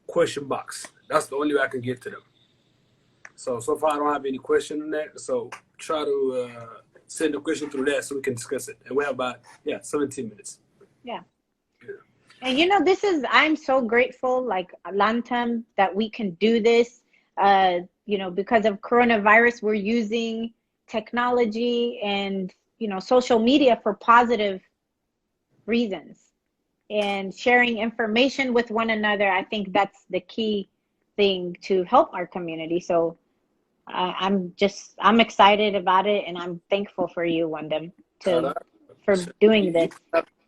question box. That's the only way I can get to them. So far I don't have any question in there. So try to send a question through there so we can discuss it. And we have about 17 minutes. Yeah. And I'm so grateful, like Lantam, that we can do this. Because of coronavirus, we're using technology and social media for positive reasons. And sharing information with one another, I think that's the key thing to help our community. So I'm excited about it, and I'm thankful for you, Wandam, for doing this.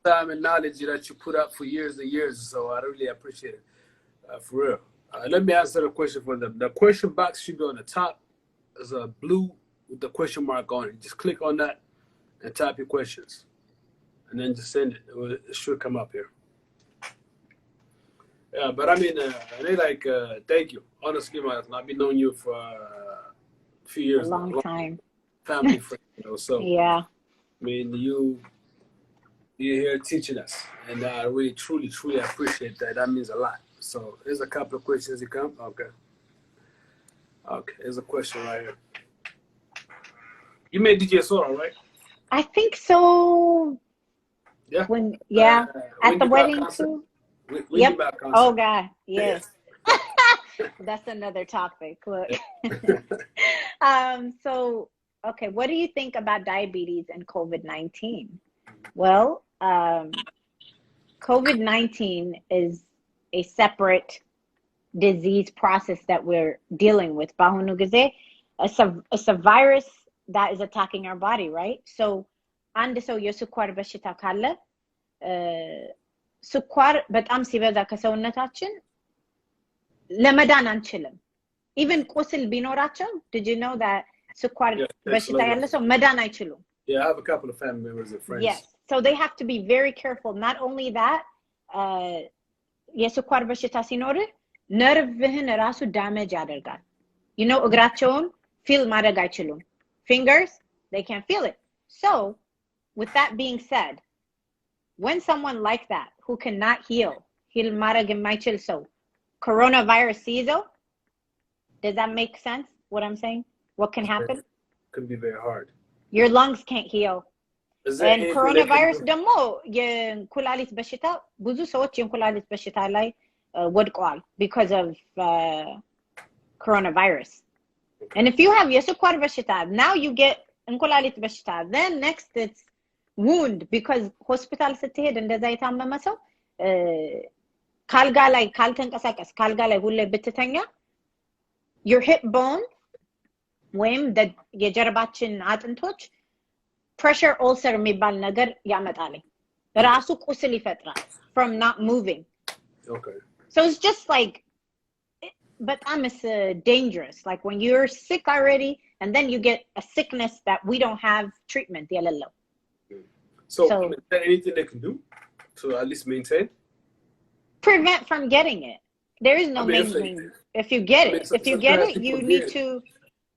Time and knowledge that you put up for years and years, so I really appreciate it, for real. Let me answer the question for them. The question box should be on the top. There's a blue with the question mark on it. Just click on that and type your questions. And then just send it. It should come up here. Yeah, but I mean, thank you. Honestly, I've been knowing you for a few years. A long time. Family friend, so. Yeah. I mean, you're here teaching us. And I really, truly, truly appreciate that. That means a lot. So there's a couple of questions that come. Okay. There's a question right here. You made DJ Sora, right? I think so. Yeah. At the wedding too. Yep. Oh God, yes. That's another topic. Look. Okay, what do you think about diabetes and COVID-19? Well, COVID-19 is a separate disease process that we're dealing with. It's a virus that is attacking our body, right? So, የስኳር በሽታ ካለ ስኳር በጣም ሲበዛ ከሰውነታችን ለመዳን አንችልም። Even ቁስል ቢኖራቸው, did you know that ስኳር በሽታ ያለ ሰው መዳን አይችሉም? Yeah, I have a couple of family members and friends. Yes, so they have to be very careful. Not only that, የስኳር በሽታ ሲኖር ነርቭህን ራሱ ዳሜጅ ያደርጋል። እግራቸውን ፊል ማድረግ አይችሉም. Fingers, they can't feel it. So, with that being said, when someone like that who cannot heal marag የማይችል ሰው coronavirus ይዘው, does that make sense what I'm saying? What can happen? Can be very hard. Your lungs can't heal. And coronavirus ደግሞ የኩላሊት በሽታ ብዙ ሰዎች የኩላሊት በሽታ ላይ ወድቀዋል because of coronavirus. And if you have የስኳር በሽታ, now you get እንኩላሊት በሽታ, then next it's wound, because hospital ስትሄድ እንደዛ የታመመ ሰው ካልጋ ላይ ካልተንቀሳቀስ ካልጋ ላይ ሁሌ ብትተኛ your hip bone ወይም የጀርባችን አጥንቶች pressure ulcer የሚባል ነገር ያመጣል. ራሱ ቁስል ይፈጥራል from not moving. Okay. So it's just like, በጣም is dangerous. Like when you're sick already and then you get a sickness that we don't have treatment የሌለው. So is there anything they can do to at least maintain? Prevent from getting it. There is no maintaining. If you get it, you need to,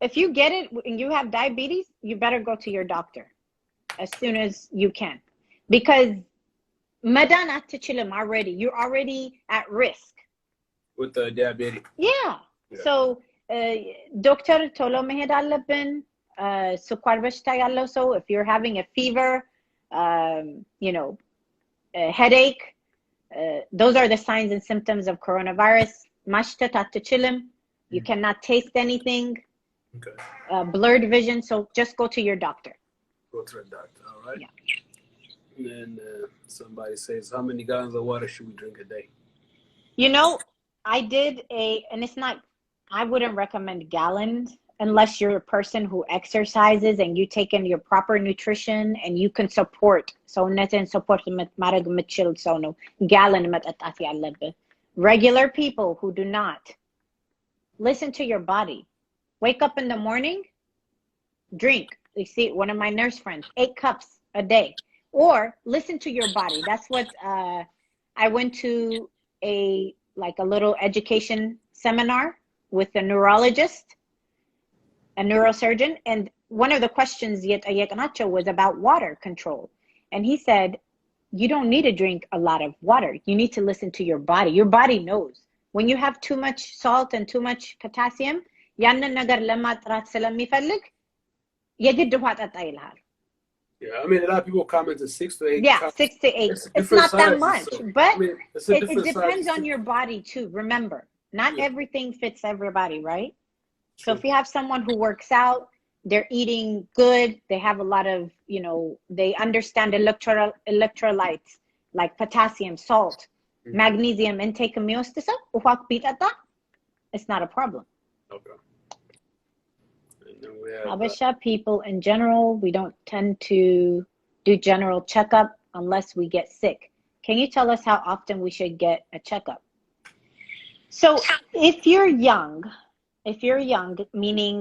if you get it and you have diabetes, you better go to your doctor as soon as you can. Because መዳን አትችልም already. You're already at risk. With the diabetes? Yeah. So, doctor ቶሎ መሄድ አለብን. ስኳር በሽታ ያለው ሰው, if you're having a fever, you know, a headache, those are the signs and symptoms of coronavirus. ማሽተት አትችልም. You cannot taste anything. Okay. Blurred vision. So just go to your doctor. Go to the doctor. All right. Yeah. And somebody says, how many gallons of water should we drink a day? You know, I did and it's not, I wouldn't recommend gallons unless you're a person who exercises and you take in your proper nutrition and you can support. So nothing support ማድረግ የምትችል ሰው ነው gallon መጠጣት ያለብህ. Regular people who do not, listen to your body. Wake up in the morning, drink. You see, one of my nurse friends, 8 cups a day. Or listen to your body. That's what I went to a little education seminar with a neurologist, a neurosurgeon, and one of the questions was about water control. And he said, you don't need to drink a lot of water. You need to listen to your body. Your body knows. When you have too much salt and too much potassium, ያንን ነገር ለማጥራት ስለሚፈልግ የግድ ውሃ ጠጣ ይልሃል. Yeah, I mean, a lot of people comment at 6 to 8. Yeah, 6 to 8. It's not that much, so, but I mean, it depends on your body too. Remember, not everything fits everybody, right? True. So if you have someone who works out, they're eating good, they have a lot of, you know, they understand electrolytes like potassium, salt, magnesium intake የሚወስድ ሰው ውሃ ቢጠጣ, it's not a problem. Okay. Habesha people in general, we don't tend to do general checkup unless we get sick. Can you tell us how often we should get a checkup? So if you're young, meaning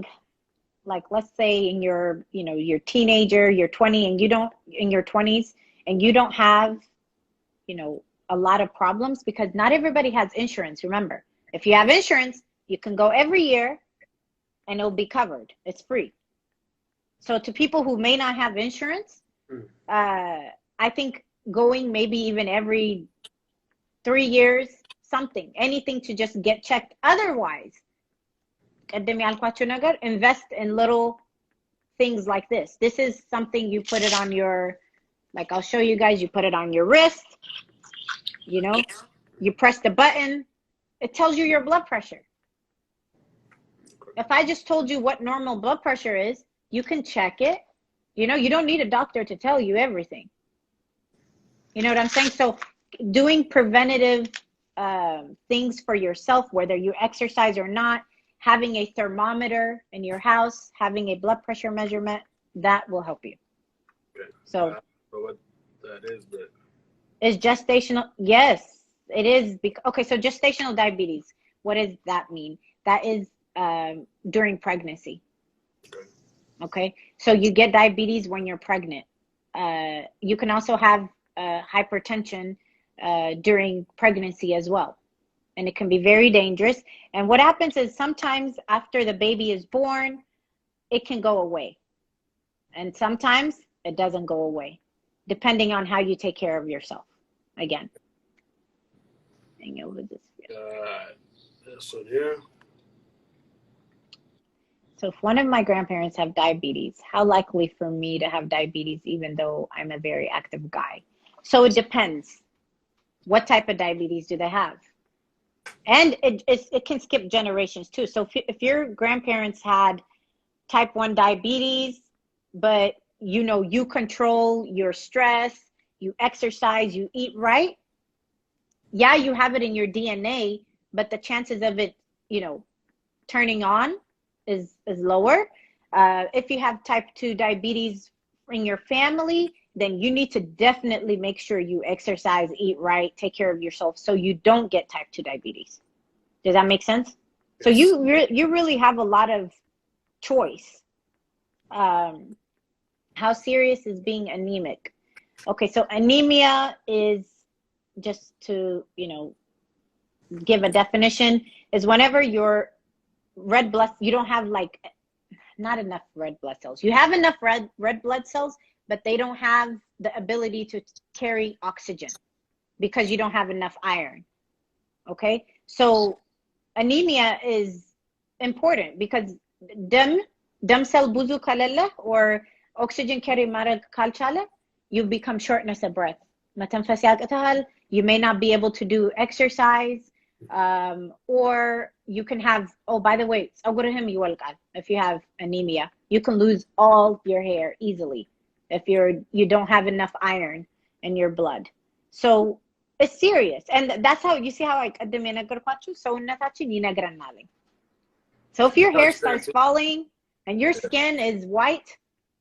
like, let's say in your, you know, your teenager, you're 20 and you don't, in your 20s and you don't have, you know, a lot of problems, because not everybody has insurance. Remember, if you have insurance, you can go every year and it'll be covered. It's free. So to people who may not have insurance, I think going maybe even every 3 years, something, anything to just get checked. Otherwise, invest in little things like this. This is something you put it on your, like I'll show you guys, you put it on your wrist, you know, you press the button, it tells you your blood pressure. If I just told you what normal blood pressure is, you can check it. You know, you don't need a doctor to tell you everything. You know what I'm saying? So doing preventative things for yourself, whether you exercise or not, having a thermometer in your house, having a blood pressure measurement, that will help you. Okay. So what that is, but is gestational? Yes, it is. Okay, so gestational diabetes, what does that mean? That is during pregnancy. Okay, so you get diabetes when you're pregnant. You can also have hypertension during pregnancy as well, and it can be very dangerous. And what happens is sometimes after the baby is born, it can go away, and sometimes it doesn't go away, depending on how you take care of yourself. Again. Hang over this. This one here. So if one of my grandparents have diabetes, how likely for me to have diabetes even though I'm a very active guy? So it depends. What type of diabetes do they have? And it can skip generations too. So if your grandparents had type 1 diabetes, but you control your stress, you exercise, you eat right, yeah, you have it in your DNA, but the chances of it, turning on is lower. If you have type 2 diabetes in your family, then you need to definitely make sure you exercise, eat right, take care of yourself so you don't get type 2 diabetes. Does that make sense? Yes. So you really have a lot of choice. How serious is being anemic? Okay, so anemia is, just to give a definition, is whenever your red blood, you don't have not enough red blood cells. You have enough red blood cells, but they don't have the ability to carry oxygen because you don't have enough iron. Okay, so anemia is important because dam cell buzu kalala, or oxygen carry marag kalchala, you become shortness of breath. You may not be able to do exercise, or you can have, oh, by the way, if you have anemia, you can lose all your hair easily if you don't have enough iron in your blood. So it's serious. And that's how, you see how I so if your hair starts falling and your skin is white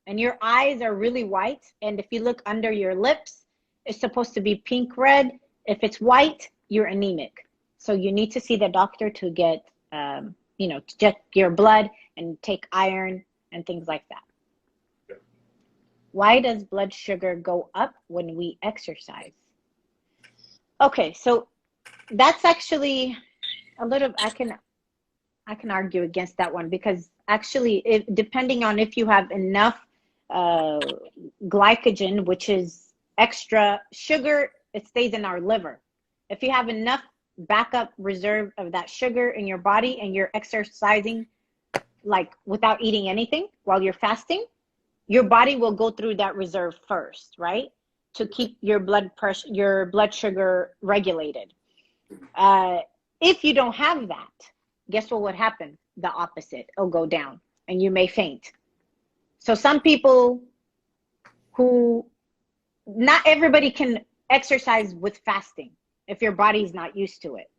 and your eyes are really white, and if you look under your lips, it's supposed to be pink red. If it's white, you're anemic. So you need to see the doctor to get, to check your blood and take iron and things like that. Yeah. Why does blood sugar go up when we exercise? Okay, so that's actually a little, I can argue against that one, because actually, depending on if you have enough glycogen, which is extra sugar, it stays in our liver. If you have enough backup reserve of that sugar in your body and you're exercising without eating anything while you're fasting, your body will go through that reserve first, right? To keep your blood pressure, your blood sugar regulated. If you don't have that, guess what would happen? The opposite. It'll go down and you may faint. So some people not everybody can exercise with fasting if your body's not used to it.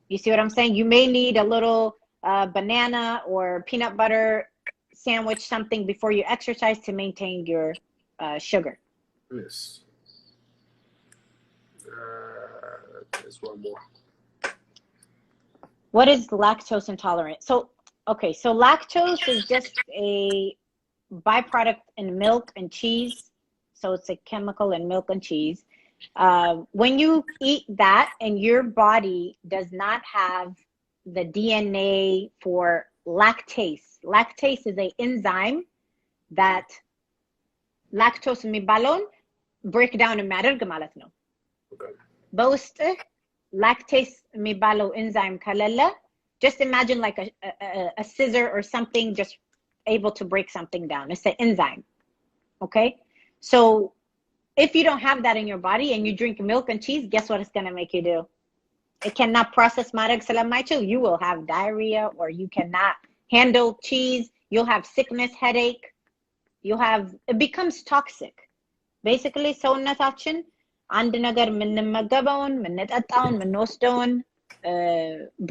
You see what I'm saying? You may need a little banana or peanut butter sandwich, something before you exercise to maintain your sugar. Yes. There's one more. What is lactose intolerant? So lactose is just a byproduct in milk and cheese. So it's a chemical in milk and cheese. When you eat that and your body does not have the DNA for lactase. Lactase is an enzyme that lactose mibalon break down in matter ማለት ነው. በውስጥ lactase የሚባለው enzyme ከሌለ, just imagine like a scissor or something just able to break something down. It's an enzyme. Okay, so if you don't have that in your body and you drink milk and cheese, guess what it's going to make you do? It cannot process marag salamaichu. You will have diarrhea, or you cannot handle cheese. You'll have sickness, headache. It becomes toxic. Basically, ሰውነታችን አንድ ነገር የምንመገበውን የምንጠጣውን የምንወስደውን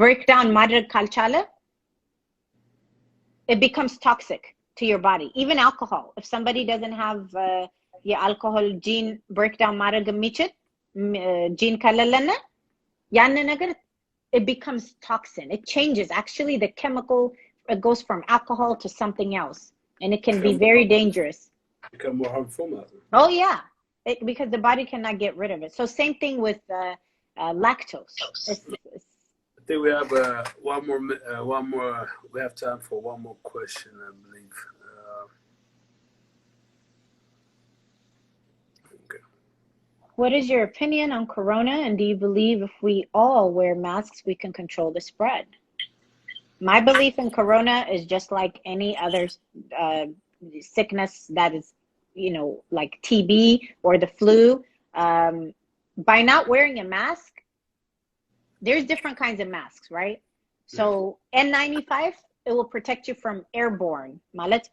breakdown ማድረግ ካልቻለ, it becomes toxic to your body. Even alcohol. If somebody doesn't have የአልኮሆል gene breakdown ማድረግ የሚችል gene ከሌለና ያንን ነገር, it becomes toxin. It changes. Actually, the chemical, it goes from alcohol to something else, and it can be very dangerous. Become more harmful. Oh yeah, because the body cannot get rid of it. So same thing with lactose. I think we have one more. We have time for one more question, I believe. Okay. What is your opinion on corona, and do you believe if we all wear masks, we can control the spread? My belief in corona is just like any other sickness that is, like TB or the flu. By not wearing a mask, there's different kinds of masks, right? So N95, it will protect you from airborne. ማለት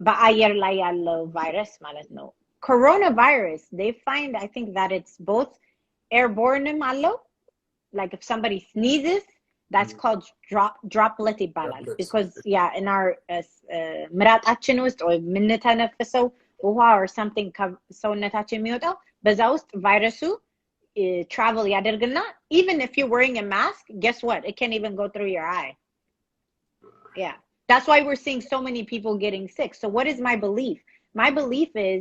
በአየር ላይ ያለው virus ማለት ነው. Coronavirus, they find, I think, that it's both airborne አለው, like if somebody sneezes, that's called droplet ይባላል. Because in our ምራቃችን ውስጥ ወይ የምንተነፍሰው ውሃ or something ሰውነታችን የሚወጣው በዛ ውስጥ ቫይረሱ travel ያደርግና, even if you're wearing a mask, guess what? It can't even go through your eye. Yeah. That's why we're seeing so many people getting sick. So what is my belief? My belief is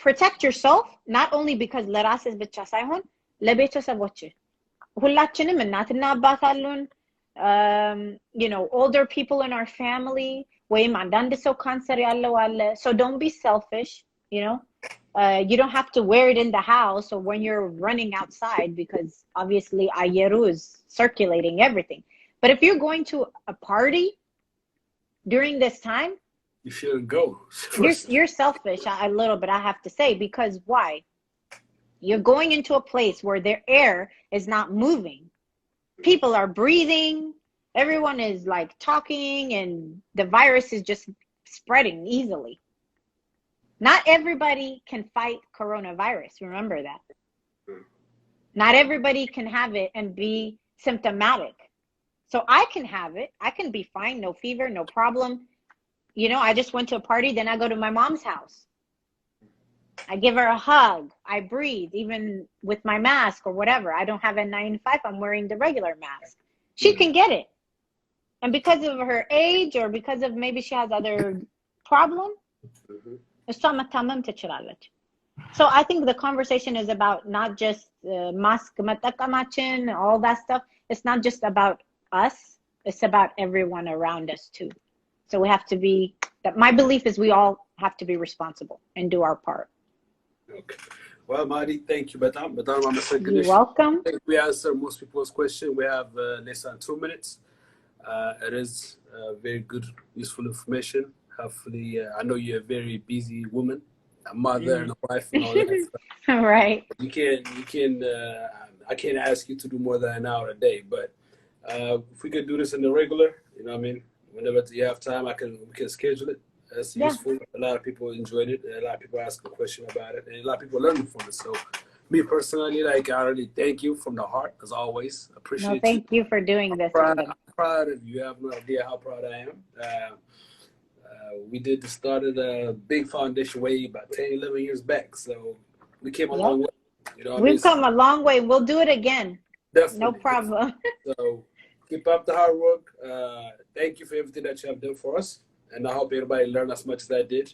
protect yourself, not only because ለራስህ ብቻ ሳይሆን ለቤተሰቦች ሁላችንም እናትና አባት አሉን, older people in our family, ወይም አንዳንድ ሰው ካንሰር ያለው አለ. So don't be selfish, you don't have to wear it in the house or when you're running outside, because obviously ayeru is circulating everything. But if you're going to a party during this time, you shouldn't go. You're selfish a little bit, I have to say, because why? You're going into a place where their air is not moving. People are breathing. Everyone is like talking, and the virus is just spreading easily. Not everybody can fight coronavirus. Remember that. Not everybody can have it and be symptomatic. So I can have it. I can be fine, no fever, no problem. I just went to a party, then I go to my mom's house. I give her a hug. I breathe, even with my mask or whatever. I don't have a N95. I'm wearing the regular mask. She can get it. And because of her age, or because of maybe she has other problem, so I think the conversation is about not just mask, all that stuff. It's not just about us. It's about everyone around us too. So we have to be, my belief is we all have to be responsible and do our part. Okay. Well, Mahdi, thank you. You're welcome. I think we answer most people's question. We have less than 2 minutes. It is very good, useful information. Hopefully, I know you're a very busy woman, a mother and a wife and all that stuff. Right. I can't ask you to do more than an hour a day, but if we could do this in the regular, whenever you have time, we can schedule it. That's useful. A lot of people enjoyed it. A lot of people asked a question about it, and a lot of people learned from it. So, me personally, I really thank you from the heart, as always. Appreciate thank you for doing this. I'm proud of you. You have no idea how proud I am. We started a big foundation way about 10, 11 years back. So we came a long way. We've come a long way. We'll do it again. Definitely. No problem. So keep up the hard work. Thank you for everything that you have done for us. And I hope everybody learned as much as I did.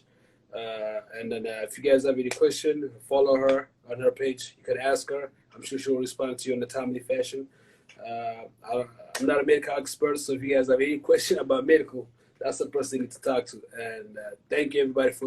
And then if you guys have any question, follow her on her page. You can ask her. I'm sure she'll respond to you in a timely fashion. I'm not a medical expert, so if you guys have any question about medical, that's the person you need to talk to. And thank you, everybody, for